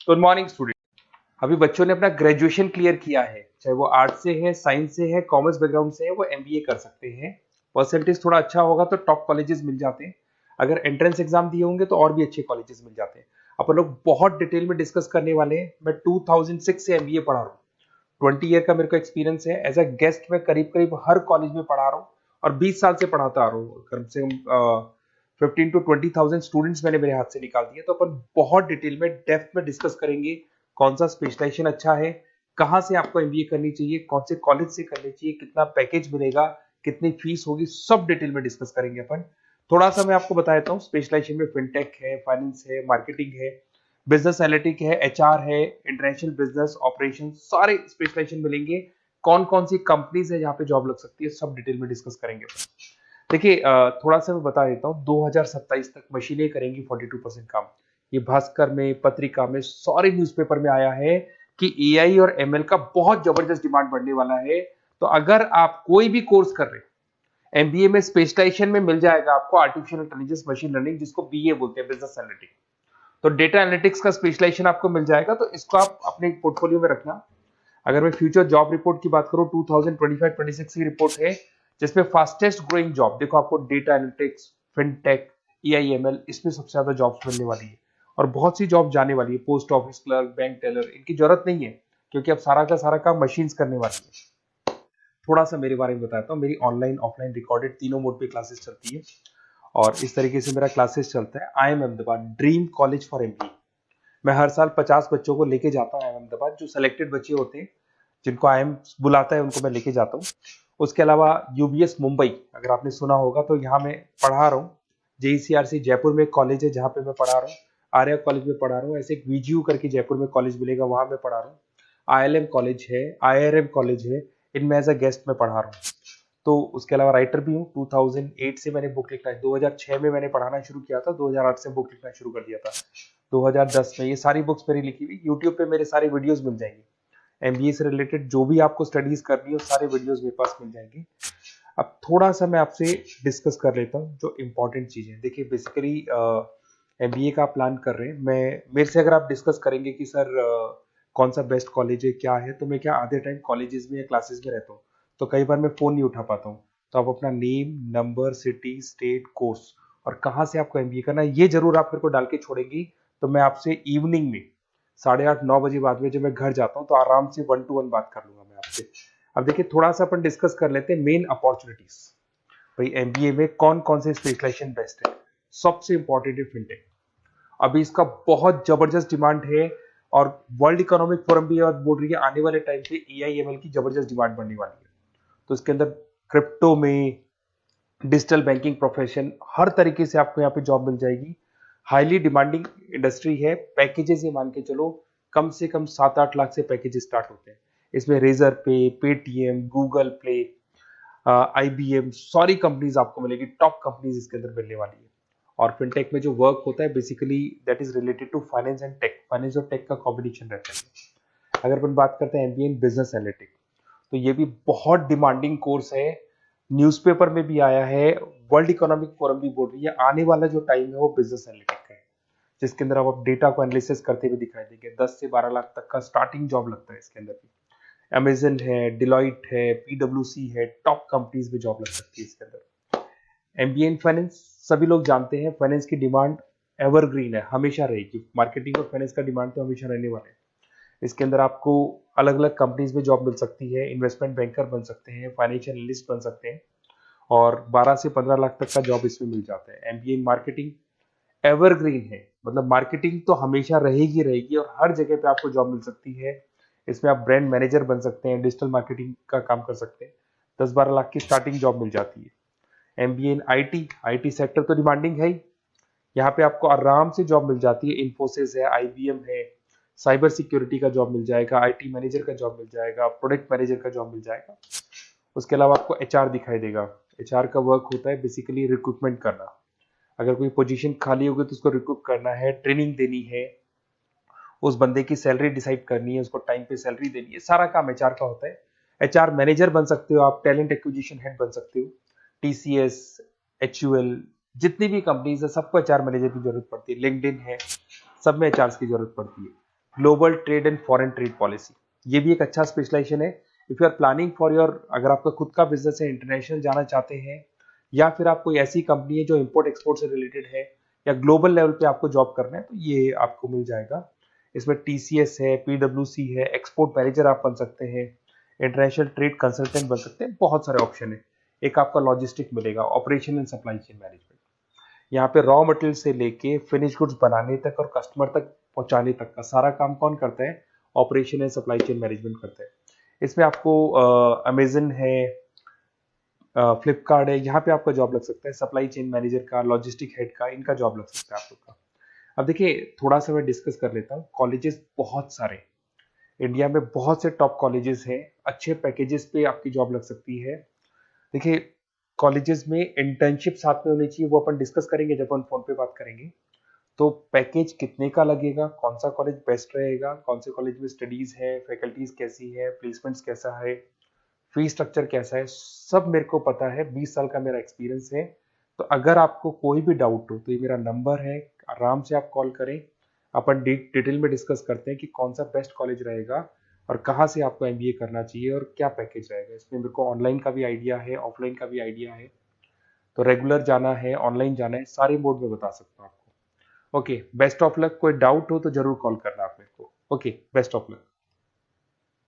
Good morning student. अभी बच्चों ने अपना ग्रेजुएशन क्लियर किया है, चाहे वो आर्ट से है, साइंस से है, कॉमर्स बैकग्राउंड से है, वो एमबीए कर सकते हैं। परसेंटेज थोड़ा अच्छा होगा तो टॉप कॉलेजेस मिल जाते हैं। अगर एंट्रेंस एग्जाम दिए होंगे तो और भी अच्छे कॉलेजेस मिल जाते हैं। अपन लोग बहुत डिटेल में डिस्कस करने वाले हैं। मैं 2006 से एमबीए पढ़ा रहा हूँ। 20 ईयर का मेरे को एक्सपीरियंस है। एज अ गेस्ट मैं करीब करीब हर कॉलेज में पढ़ा रहा हूँ और 20 साल से पढ़ाता आ रहा हूँ। कम से कम 15 to 20 thousand स्टूडेंट्स मैंने मेरे हाथ से निकाल दिए। तो अपन बहुत डिटेल में डेप्थ में डिस्कस करेंगे कौन सा स्पेशलाइजेशन अच्छा है, कहाँ से आपको एमबीए करनी चाहिए, कौन से कॉलेज से करनी चाहिए, कितना पैकेज मिलेगा, कितनी फीस होगी, सब डिटेल में डिस्कस करेंगे अपन। थोड़ा सा मैं आपको बता देता हूँ। स्पेशलाइजेशन में फिनटेक है, फाइनेंस है, मार्केटिंग है, बिजनेस एनालिटिक है, एचआर है, इंटरनेशनल बिजनेस ऑपरेशन, सारे स्पेशलाइजेशन मिलेंगे। कौन कौन सी कंपनीज है जहाँ पे जॉब लग सकती है, सब डिटेल में डिस्कस करेंगे। देखिए, थोड़ा सा मैं बता देता हूँ। 2027 तक मशीनें करेंगी 42% काम। ये भास्कर में, पत्रिका में, सारे न्यूज़पेपर में आया है कि एआई और एमएल का बहुत जबरदस्त डिमांड बढ़ने वाला है। तो अगर आप कोई भी कोर्स कर रहे हैं, एमबीए में स्पेशलाइजेशन में मिल जाएगा आपको आर्टिफिशियल इंटेलिजेंस, मशीन लर्निंग, जिसको बीए बोलते हैं, बिजनेस एनालिटिक्स। तो डेटा एनालिटिक्स का स्पेशलाइजेशन आपको मिल जाएगा, तो इसको आप अपने पोर्टफोलियो में रखना। अगर मैं फ्यूचर जॉब रिपोर्ट की बात करूं, 2025-26 की रिपोर्ट है, जिसमें फास्टेस्ट ग्रोइंग जॉब देखो आपको डेटा एनालिटिक्स, फिनटेक, ईआईएमएल, इसमें सबसे ज्यादा जॉब्स मिलने वाली है। और बहुत सी जॉब जाने वाली है। Post office clerk, bank teller, इनकी जरूरत नहीं है, क्योंकि अब सारा का सारा काम मशीन्स करने वाली है। थोड़ा सा मेरे बारे में बताता हूँ। मेरी ऑनलाइन ऑफलाइन रिकॉर्डेड तीनों मोड पे क्लासेस चलती है। और इस तरीके से मेरा क्लासेस चलता है। I am Ahmedabad dream college for MBA. मैं हर साल 50 बच्चों को लेके जाता हूँ अहमदाबाद। जो सिलेक्टेड बच्चे होते हैं, जिनको आईएम बुलाता है, उनको मैं लेके जाता हूँ। उसके अलावा यूबीएस मुंबई, अगर आपने सुना होगा, तो यहाँ मैं पढ़ा रहा हूँ। जेईसीआरसी जयपुर में एक कॉलेज है जहाँ पे मैं पढ़ा रहा हूँ। आर्या कॉलेज में पढ़ा रहा हूँ। ऐसे एक वीजीयू करके जयपुर में कॉलेज मिलेगा, वहां मैं पढ़ा रहा हूँ। आईएलएम कॉलेज है, आईआरएम कॉलेज है, इनमें एज अ गेस्ट में पढ़ा रहा हूँ। तो उसके अलावा राइटर भी हूँ। 2008 से मैंने बुक लिखना है। 2006 में मैंने पढ़ाना शुरू किया था, 2008 से बुक लिखना शुरू कर दिया था। 2010 में ये सारी बुक्स मेरी लिखी हुई यूट्यूब पे मेरे सारे वीडियोस मिल जाएंगे। एमबीए से रिलेटेड जो भी आपको स्टडीज करनी हो, सारे वीडियोस मेरे पास मिल जाएंगे। अब थोड़ा सा मैं आपसे डिस्कस कर लेता हूँ जो इंपॉर्टेंट चीजें। देखिए, बेसिकली एमबीए का प्लान कर रहे हैं, मैं मेरे से अगर आप डिस्कस करेंगे कि सर कौन सा बेस्ट कॉलेज है, क्या है, तो मैं क्या आधे टाइम कॉलेजेस में या क्लासेस में रहता हूँ, तो कई बार मैं फोन नहीं उठा पाता हूँ। तो आप अपना name, number, city, state, course और कहाँ से आपको एमबीए करना है, ये जरूर आप मेरे को डाल के छोड़ेंगी। तो मैं आपसे इवनिंग में 8:30-9 बजे बाद में जब मैं घर जाता हूँ, तो आराम से 1-to-1 बात कर लूंगा मैं आपसे। अब देखिए, थोड़ा सा अपन डिस्कस कर लेते हैं मेन अपॉर्चुनिटीज। भाई, एमबीए में कौन कौन से स्पेशलाइजेशन बेस्ट है। सबसे इंपॉर्टेंट है फिनटेक। अभी इसका बहुत जबरदस्त डिमांड है। और वर्ल्ड इकोनॉमिक फोरम भी ये बोल रही है आने वाले टाइम पे एआईएमएल की जबरदस्त डिमांड बढ़ने वाली है। तो इसके अंदर क्रिप्टो में, डिजिटल बैंकिंग प्रोफेशन, हर तरीके से आपको यहाँ पे जॉब मिल जाएगी। हाईली डिमांडिंग इंडस्ट्री है। पैकेजेस ये मान के चलो, कम से कम 7-8 लाख से पैकेज स्टार्ट होते हैं। इसमें रेजर पे, पेटीएम, गूगल प्ले, आईबीएम, सारी कंपनीज आपको मिलेगी। टॉप कंपनीज इसके अंदर मिलने वाली है। और फिनटेक में जो वर्क होता है, basically that is related to finance and tech. Finance और टेक का कॉम्बिनेशन रहता है। अगर अपन बात करते हैं एमबीए इन बिजनेस एनालिटिक्स, तो ये भी बहुत डिमांडिंग कोर्स है। न्यूज़पेपर में भी आया है, वर्ल्ड इकोनॉमिक फोरम भी बोल रही है आने वाला जो टाइम है वो बिजनेस एनालिटिक्स का है, जिसके अंदर आप डेटा को एनालिसिस करते हुए दिखाई देंगे। 10 से 12 लाख तक का स्टार्टिंग जॉब लगता है इसके अंदर भी। अमेजन है, डिलॉइट है, पीडब्ल्यूसी है, टॉप कंपनीज में जॉब लग सकती है इसके अंदर। एमबीए इन फाइनेंस, सभी लोग जानते हैं फाइनेंस की डिमांड एवरग्रीन है, हमेशा रहेगी। मार्केटिंग और फाइनेंस का डिमांड तो हमेशा रहने वाला है। इसके अंदर आपको अलग अलग कंपनीज में जॉब मिल सकती है। इन्वेस्टमेंट बैंकर बन सकते हैं, फाइनेंशियल एनालिस्ट बन सकते हैं, और 12 से 15 लाख तक का जॉब इसमें मिल जाता है। एमबीए इन मार्केटिंग एवरग्रीन है, मतलब मार्केटिंग तो हमेशा रहेगी रहेगी और हर जगह पे आपको जॉब मिल सकती है। इसमें आप ब्रांड मैनेजर बन सकते हैं, डिजिटल मार्केटिंग का काम कर सकते हैं। 10-12 लाख की स्टार्टिंग जॉब मिल जाती है। MBA in IT, IT sector तो डिमांडिंग है ही। यहाँ पे आपको आराम से जॉब मिल जाती है। इन्फोसिस है, आईबीएम है, साइबर सिक्योरिटी का जॉब मिल जाएगा, आईटी मैनेजर का जॉब मिल जाएगा, प्रोडक्ट मैनेजर का जॉब मिल जाएगा। उसके अलावा आपको एचआर दिखाई देगा। एचआर का वर्क होता है बेसिकली रिक्रूटमेंट करना। अगर कोई पोजीशन खाली होगी तो उसको रिक्रूट करना है, ट्रेनिंग देनी है, उस बंदे की सैलरी डिसाइड करनी है, उसको टाइम पे सैलरी देनी है, सारा काम एचआर का होता है। एचआर मैनेजर बन सकते हो आप, टैलेंट एक्विजिशन हेड बन सकते हो। टीसीएस, एचयूएल, जितनी भी कंपनीज है सबको एचआर मैनेजर की जरूरत पड़ती है। लिंक्डइन है, सब में एचआर की जरूरत पड़ती है। Global trade and foreign trade policy, ये भी एक अच्छा स्पेशलाइजेशन है। If you are planning for your, अगर आपका खुद का बिजनेस है, इंटरनेशनल जाना चाहते हैं, या फिर आप कोई ऐसी कंपनी है जो इंपोर्ट एक्सपोर्ट से रिलेटेड है, या ग्लोबल लेवल पे आपको जॉब करना है, तो ये आपको मिल जाएगा। इसमें टीसीएस है, पीडब्ल्यूसी है, एक्सपोर्ट मैनेजर आप बन सकते हैं, इंटरनेशनल ट्रेड कंसल्टेंट बन सकते हैं, बहुत सारे ऑप्शन है। एक आपका लॉजिस्टिक मिलेगा, operation and supply chain management, यहाँ पे रॉ मटेरियल से लेके फिनिश गुड्स बनाने तक और कस्टमर तक पहुंचाने तक का सारा काम कौन करता है? Operation and supply chain management करता है। इसमें आपको अमेजन है, फ्लिपकार्ट है, यहाँ पे आपका जॉब लग सकता है, सप्लाई चेन मैनेजर का, लॉजिस्टिक हेड का, इनका जॉब लग सकता है आप लोग का। अब देखिए थोड़ा सा मैं डिस्कस कर लेता हूँ। कॉलेजेस बहुत सारे इंडिया में, बहुत से टॉप कॉलेजेस हैं, अच्छे पैकेजेस पे आपकी जॉब लग सकती है। देखिए कॉलेजेस में इंटर्नशिप साथ में होनी चाहिए, वो अपन डिस्कस करेंगे जब अपन फोन पे बात करेंगे। तो पैकेज कितने का लगेगा, कौन सा कॉलेज बेस्ट रहेगा, कौन से कॉलेज में स्टडीज है, फैकल्टीज कैसी है, प्लेसमेंट्स कैसा है, फी स्ट्रक्चर कैसा है, सब मेरे को पता है, 20 साल का मेरा एक्सपीरियंस है। तो अगर आपको कोई भी डाउट हो तो ये मेरा नंबर है, आराम से आप कॉल करें, अपन डिटेल में डिस्कस करते हैं कि कौन सा बेस्ट कॉलेज रहेगा और कहाँ से आपको एमबीए करना चाहिए और क्या पैकेज रहेगा। इसमें मेरे को ऑनलाइन का भी आइडिया है, ऑफलाइन का भी आइडिया है, तो रेगुलर जाना है, ऑनलाइन जाना है, सारे मोड में बता सकता हूँ आपको। Okay, best of luck. कोई डाउट हो तो जरूर कॉल करना आप मेरे को। Okay, best of luck.